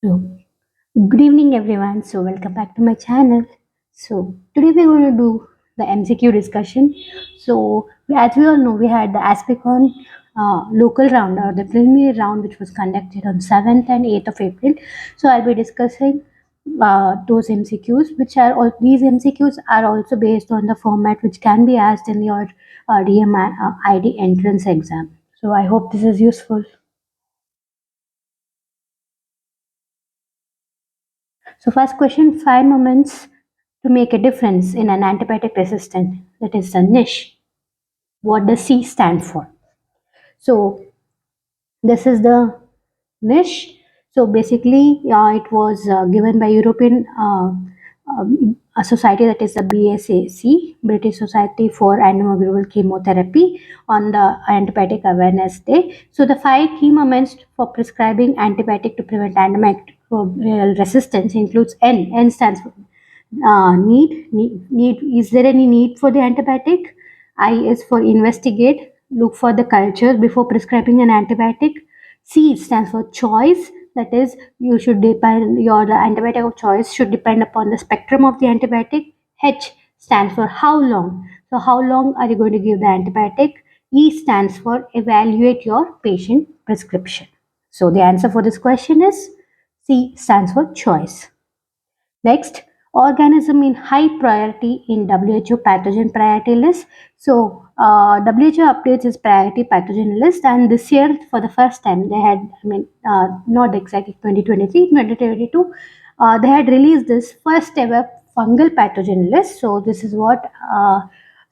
So, good evening, everyone. So, welcome back to my channel. So, today we're going to do the MCQ discussion. So, as we all know, we had the ASPECON local round or the preliminary round, which was conducted on 7th and 8th of April. So, I'll be discussing those MCQs, which are all these MCQs are also based on the format which can be asked in your DMI ID entrance exam. So, I hope this is useful. So first question, 5 moments to make a difference in an antibiotic resistant, that is the niche. What does C stand for? So this is the niche. So basically it was given by European a society, that is the BSAC, British Society for Antimicrobial Chemotherapy, on the Antibiotic Awareness Day. So the 5 key moments for prescribing antibiotic to prevent antimicrobial resistance includes N. N stands for need. Is there any need for the antibiotic? I is for investigate. Look for the cultures before prescribing an antibiotic. C stands for choice. That is, you should depend your antibiotic of choice should depend upon the spectrum of the antibiotic. H stands for how long. So how long are you going to give the antibiotic? E stands for evaluate your patient prescription. So the answer for this question is C stands for choice. Next, organism in high priority in WHO pathogen priority list. So WHO updates its priority pathogen list, and this year for the first time they had, not exactly 2023, 2022, they had released this first ever fungal pathogen list. So this is what.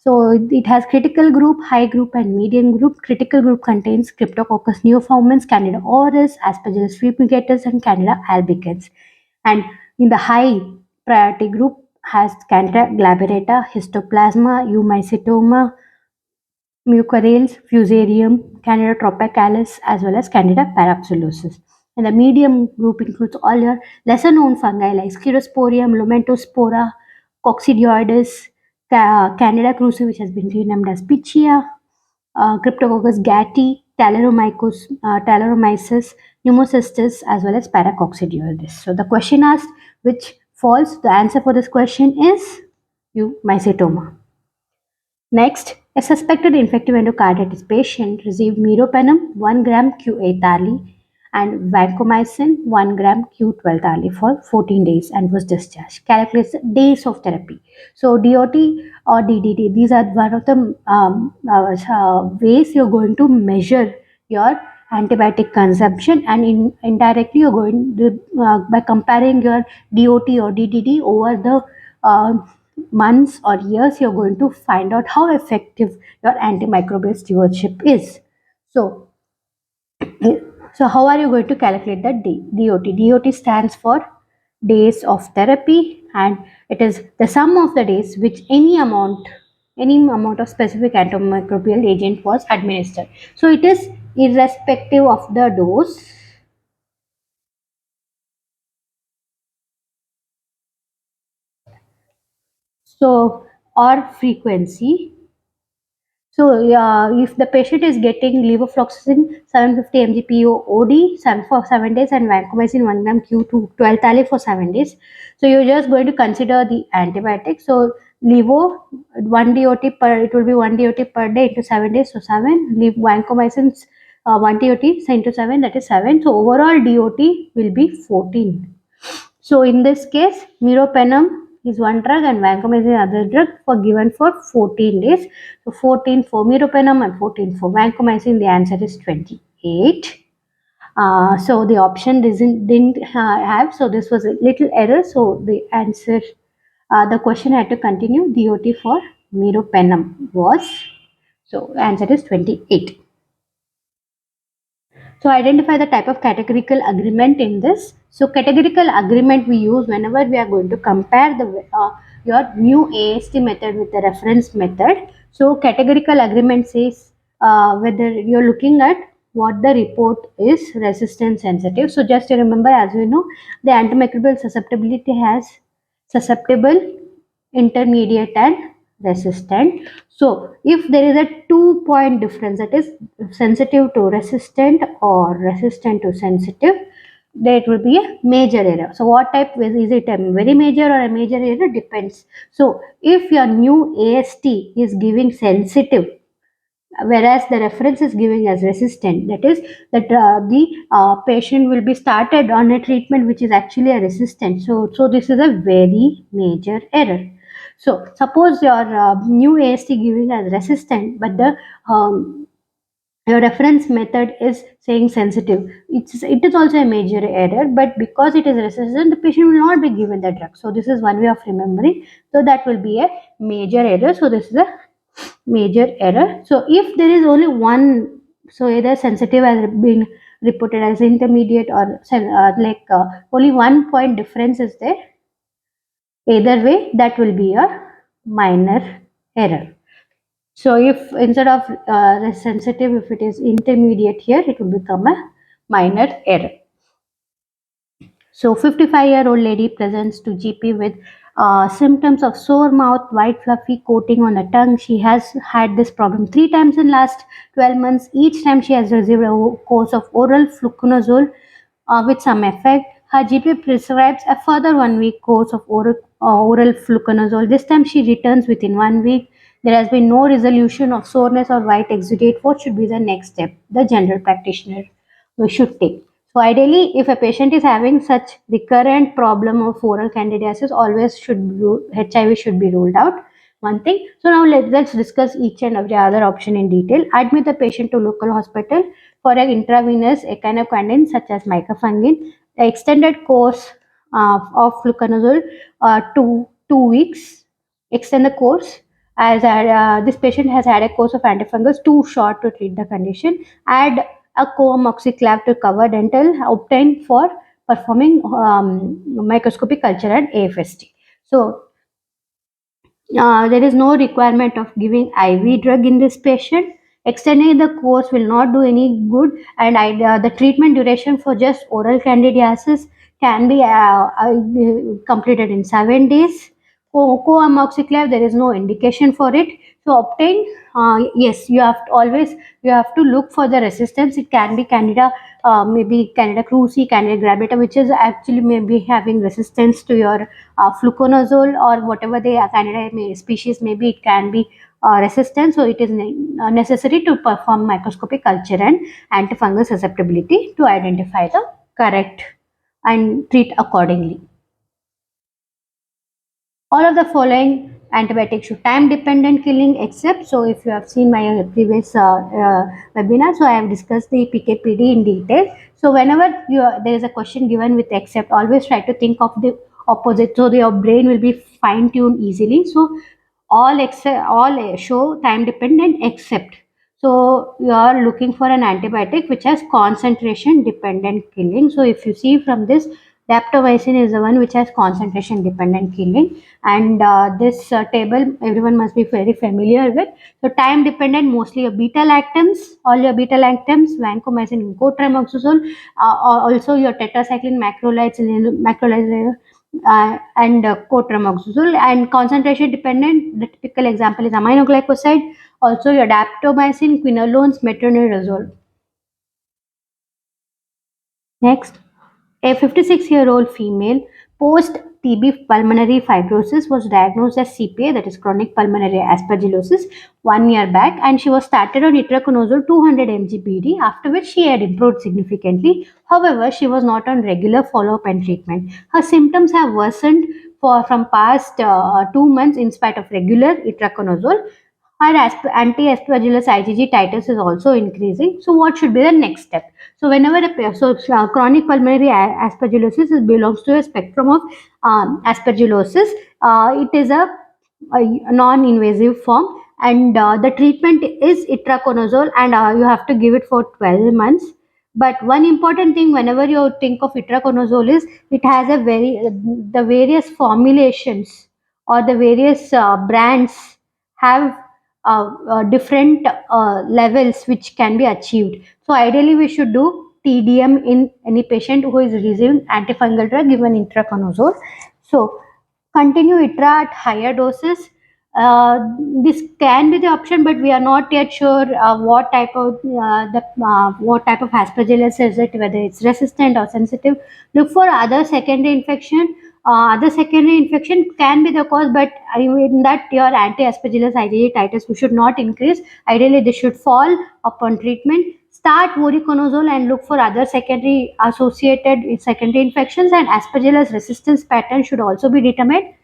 So it has critical group, high group, and medium group. Critical group contains Cryptococcus neoformans, Candida auris, Aspergillus fumigatus, and Candida albicans. And in the high priority group has Candida glabrata, Histoplasma, Eumycetoma, Mucorales, Fusarium, Candida tropicalis, as well as Candida parapsilosis. And the medium group includes all your lesser known fungi like Scerosporium, Lumentospora, Coccidioides, Candida krusei, which has been renamed as Pichia, Cryptococcus gattii, Talaromyces, Pneumocystis, as well as Paracoccidioides. So the question asked which false. The answer for this question is Mycetoma. Next, a suspected infective endocarditis patient received Meropenem 1 gram Q8 hourly and Vancomycin 1 gram Q12 hourly for 14 days and was discharged. Calculates the days of therapy. So DOT or DDT, these are one of the ways you're going to measure your antibiotic consumption, and indirectly you're going to, by comparing your DOT or DDT over the months or years, you're going to find out how effective your antimicrobial stewardship is. So, so how are you going to calculate the DOT? DOT stands for days of therapy, and it is the sum of the days which any amount of specific antimicrobial agent was administered. So it is irrespective of the dose. So or frequency. So, if the patient is getting levofloxacin 750 mg OD 7 for 7 days and vancomycin 1 gram Q2 12 tally for 7 days, so you're just going to consider the antibiotic. So, levo 1 DOT per, it will be 1 DOT per day into 7 days, so 7. Vancomycin 1 DOT into 7, that is 7. So, overall DOT will be 14. So in this case, Meropenem is one drug and vancomycin is another drug for given for 14 days. So 14 for Meropenem and 14 for vancomycin. The answer is 28. So the option didn't have. So this was a little error. So the answer, the question had to continue. DOT for Meropenem was. So answer is 28. So identify the type of categorical agreement in this. So categorical agreement we use whenever we are going to compare the your new AST method with the reference method. So categorical agreement says whether you're looking at what the report is resistant sensitive. So just to remember, as we know, the antimicrobial susceptibility has susceptible, intermediate, and resistant. So if there is a 2 point difference, that is sensitive to resistant or resistant to sensitive, there will be a major error. So what type is it, a very major or a major error? Depends. So if your new AST is giving sensitive, whereas the reference is giving as resistant, that is that the patient will be started on a treatment which is actually a resistant. So this is a very major error. So suppose your new AST giving as resistant, but the your reference method is saying sensitive, it is also a major error, but because it is resistant, the patient will not be given the drug. So this is one way of remembering. So that will be a major error. So this is a major error. So if there is only one, so either sensitive has been reported as intermediate or only 1 point difference is there, either way that will be a minor error. So if instead of sensitive, if it is intermediate here, it will become a minor error. So 55-year-old lady presents to GP with symptoms of sore mouth, white fluffy coating on the tongue. She has had this problem 3 times in last 12 months. Each time she has received a course of oral fluconazole with some effect. Her GP prescribes a further 1 week course of oral fluconazole. This time she returns within 1 week. There has been no resolution of soreness or white exudate. What should be the next step the general practitioner we should take? So ideally, if a patient is having such recurrent problem of oral candidiasis, always HIV should be ruled out. One thing. So now let's discuss each and every other option in detail. Admit the patient to local hospital for an intravenous echinocandin such as micafungin. The extended course of fluconazole to 2 weeks. Extend the course as this patient has had a course of antifungals too short to treat the condition. Add a co-amoxiclav to cover dental obtained for performing microscopic culture and AFST. So there is no requirement of giving IV drug in this patient. Extending the course will not do any good, and the treatment duration for just oral candidiasis can be completed in 7 days. Co-amoxiclav, there is no indication for it. So obtain, yes, you have to look for the resistance. It can be Candida, maybe Candida krusei, Candida gravita, which is actually maybe having resistance to your fluconazole or whatever the Candida species may be. It can be resistant, so it is necessary to perform microscopic culture and antifungal susceptibility to identify the correct and treat accordingly. All of the following antibiotics should time dependent killing except, so if you have seen my previous webinar, so I have discussed the PKPD in detail. So whenever there is a question given with except, always try to think of the opposite, so your brain will be fine tuned easily. So all show time dependent except, so you are looking for an antibiotic which has concentration dependent killing. So if you see from this, daptomycin is the one which has concentration dependent killing, and this table everyone must be very familiar with. So time dependent, mostly your beta lactams, all your beta lactams, vancomycin and cotrimoxazole, also your tetracycline macrolides and cotrimoxazole. And concentration dependent, the typical example is aminoglycoside, also your daptomycin, quinolones, metronidazole. Next, a 56-year-old female post-TB pulmonary fibrosis was diagnosed as CPA, that is chronic pulmonary aspergillosis, 1 year back, and she was started on itraconazole 200 mg BD, after which she had improved significantly. However, she was not on regular follow-up and treatment. Her symptoms have worsened from past 2 months in spite of regular itraconazole. Her anti-aspergillus IgG titers is also increasing. So what should be the next step? So whenever chronic pulmonary aspergillosis belongs to a spectrum of aspergillosis, it is a non-invasive form, and the treatment is itraconazole, and you have to give it for 12 months. But one important thing whenever you think of itraconazole is it has the various formulations or the various brands have different levels which can be achieved. So ideally we should do TDM in any patient who is receiving antifungal drug given itraconazole. So continue ITRA at higher doses. uh, this can be the option, but we are not yet sure what type of aspergillus is it, whether it's resistant or sensitive. Look for other secondary infection. Other secondary infection can be the cause, but in that your anti-aspergillus IgG titers we should not increase. Ideally, they should fall upon treatment. Start voriconazole and look for other secondary associated secondary infections, and aspergillus resistance pattern should also be determined.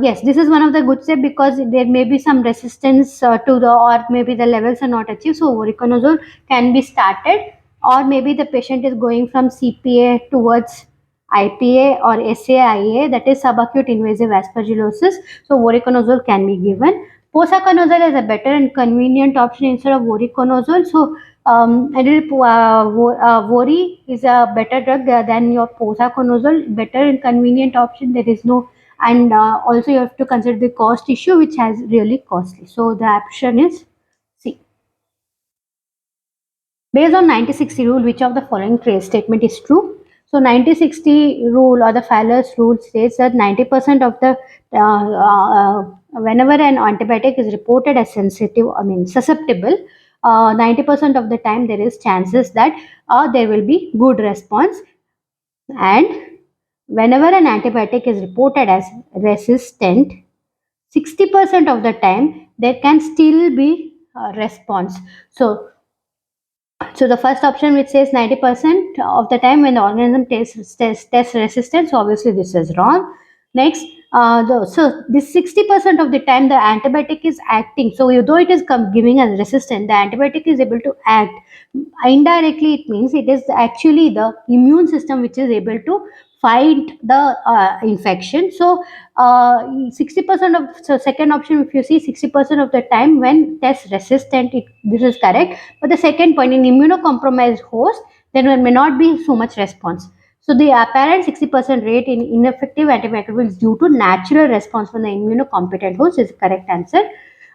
Yes, this is one of the good step because there may be some resistance to the, or maybe the levels are not achieved. So voriconazole can be started, or maybe the patient is going from CPA towards IPA or SAIA, that is subacute invasive aspergillosis. So voriconazole can be given. Posaconazole is a better and convenient option instead of voriconazole. So Vori is a better drug than your posaconazole, better and convenient option. There is no, and also you have to consider the cost issue, which has really costly. So the option is C. Based on 90-60 rule, which of the following trace statement is true? So 90-60 rule or the Fowler's rule states that 90% of the whenever an antibiotic is reported as sensitive, I mean susceptible, 90% of the time there is chances that there will be good response, and whenever an antibiotic is reported as resistant, 60% of the time there can still be a response. So the first option which says 90% of the time when the organism tests resistance, so obviously this is wrong. Next, so this 60% of the time the antibiotic is acting. So though it is giving us resistance, the antibiotic is able to act. Indirectly, it means it is actually the immune system which is able to fight the infection. So 60% of, so second option, if you see 60% of the time when test resistant, this is correct. But the second point, in immunocompromised host, then there may not be so much response. So the apparent 60% rate in ineffective antibiotics is due to natural response from the immunocompetent host is the correct answer.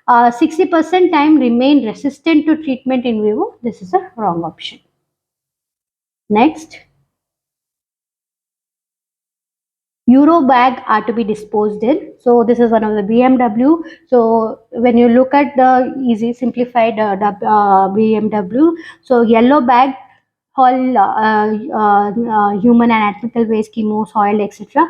60% time remain resistant to treatment in vivo. This is a wrong option. Next. Euro bag are to be disposed in. So this is one of the BMW. So when you look at the easy simplified BMW, so yellow bag, all human anatomical waste, chemo, soil, etc.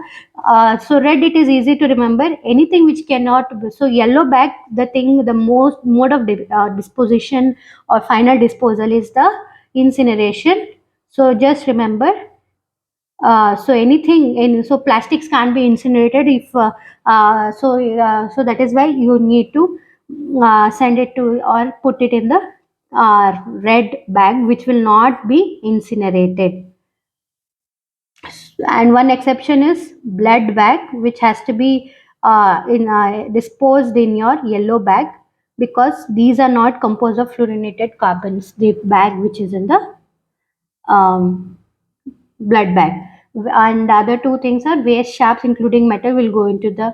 So red, it is easy to remember. Anything which cannot. So yellow bag, the thing, the most mode of disposition or final disposal is the incineration. So just remember, so anything in, so plastics can't be incinerated if so that is why you need to send it to or put it in the red bag, which will not be incinerated. And one exception is blood bag, which has to be disposed in your yellow bag, because these are not composed of fluorinated carbons, the bag which is in the um, blood bag. And the other two things are waste sharps, including metal, will go into the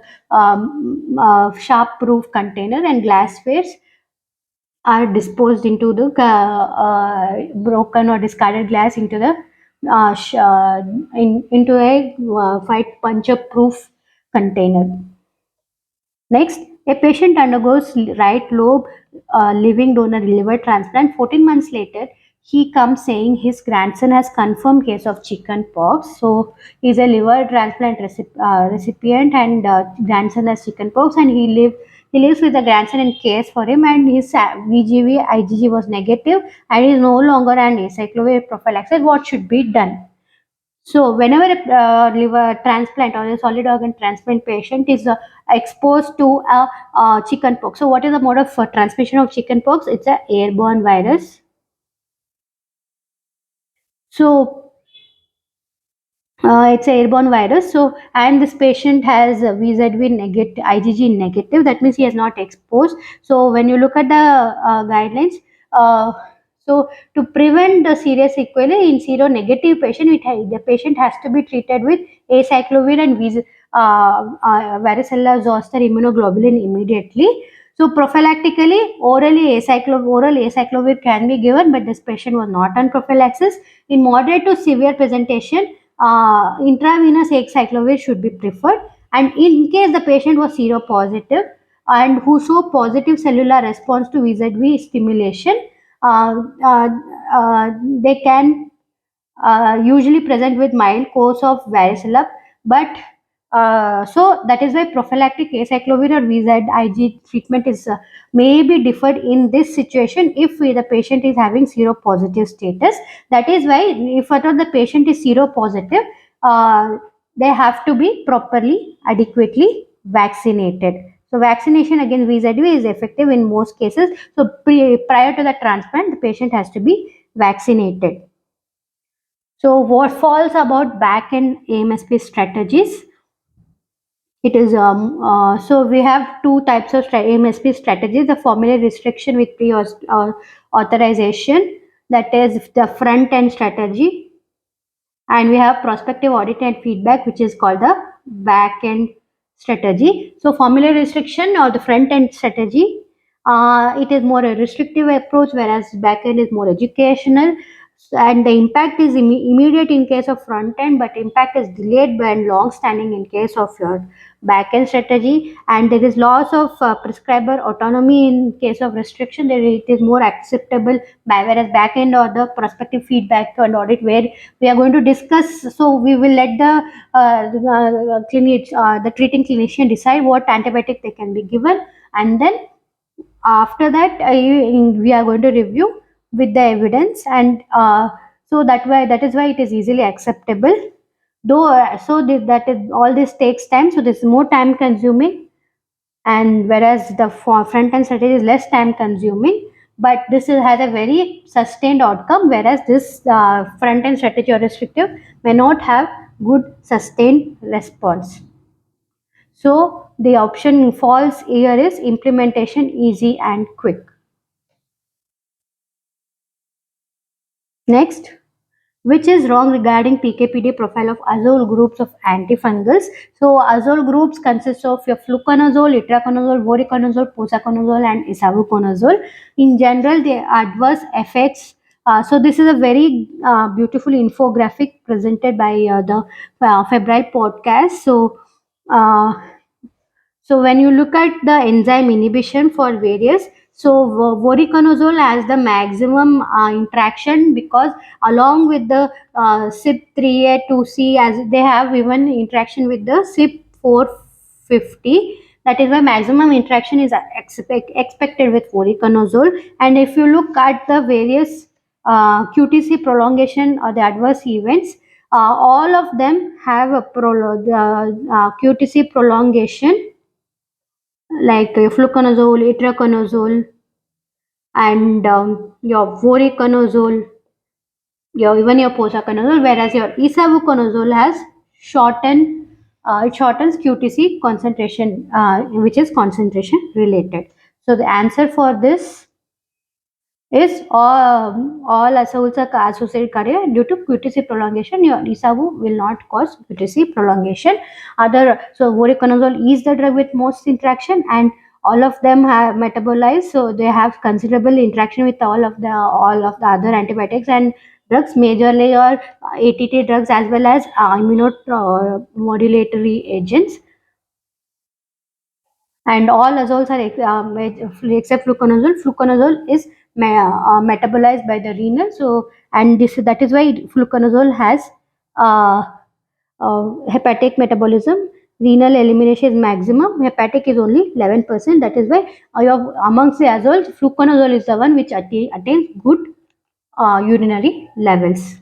sharp proof container, and glasswares are disposed into the broken or discarded glass into the into a fight puncture proof container. Next, a patient undergoes right lobe living donor liver transplant. 14 months later, he comes saying his grandson has confirmed case of chickenpox. So he's a liver transplant recipient, and grandson has chickenpox, and he lives with the grandson and cares for him, and his VGV IgG was negative, and he is no longer an acyclovir prophylaxis. What should be done? So whenever a liver transplant or a solid organ transplant patient is exposed to a chickenpox. So what is the mode of transmission of chickenpox? It's a airborne virus. So it's a airborne virus. So, and this patient has a VZV negative, IgG negative. That means he is not exposed. So when you look at the guidelines, uh, so to prevent the serious sequelae in seronegative patient, the patient has to be treated with acyclovir and varicella zoster immunoglobulin immediately. So prophylactically, oral acyclovir can be given, but this patient was not on prophylaxis. In moderate to severe presentation, intravenous acyclovir should be preferred, and in case the patient was seropositive, and who show positive cellular response to VZV stimulation, uh, uh, they can usually present with mild course of varicella, but so that is why prophylactic acyclovir or VZIG treatment is may be differed in this situation if the patient is having seropositive status. That is why if at all the patient is seropositive, they have to be properly, adequately vaccinated. So vaccination against VZV is effective in most cases. So prior to the transplant, the patient has to be vaccinated. So what falls about back-end AMSP strategies? It is so we have two types of AMSP strategies: the formulary restriction with pre-authorization, that is the front-end strategy, and we have prospective audit and feedback, which is called the back-end strategy. So formulary restriction or the front-end strategy, it is more a restrictive approach, whereas back-end is more educational, and the impact is immediate in case of front end, but impact is delayed and long standing in case of your back end strategy. And there is loss of prescriber autonomy in case of restriction. There it is more acceptable by, whereas back end or the prospective feedback and audit, where we are going to discuss. So we will let the treating clinician decide what antibiotic they can be given, and then after that we are going to review with the evidence, and so that is why it is easily acceptable, though that is, all this takes time, so this is more time consuming, and whereas the front end strategy is less time consuming, but has a very sustained outcome, whereas this front end strategy or restrictive may not have good sustained response. So the option falls here is implementation easy and quick. Next, which is wrong regarding PKPD profile of azole groups of antifungals. So azole groups consist of your fluconazole, itraconazole, voriconazole, posaconazole and isavuconazole. In general, the adverse effects. So this is a very beautiful infographic presented by the Febrile podcast. Uh, so when you look at the enzyme inhibition for various, so voriconazole has the maximum interaction, because along with the CYP3A2C, as they have even interaction with the CYP450. That is why maximum interaction is expected with voriconazole. And if you look at the various QTC prolongation or the adverse events, all of them have a QTC prolongation, like fluconazole, itraconazole, and your voriconazole, even your posaconazole, whereas your isavuconazole has shortened, it shortens QTC concentration, which is concentration related. So the answer for this is all assaults are associated career due to QTC prolongation. Your isavu will not cause QTC prolongation. So voriconazole is the drug with most interaction, and all of them have metabolized, so they have considerable interaction with all of the other antibiotics and drugs, majorly your ATT drugs as well as immunomodulatory agents. And all azoles are except fluconazole. Fluconazole is metabolized by the renal. So, and that is why fluconazole has uh, hepatic metabolism. Renal elimination is maximum. Hepatic is only 11%. That is why amongst the azoles, fluconazole is the one which attains good urinary levels.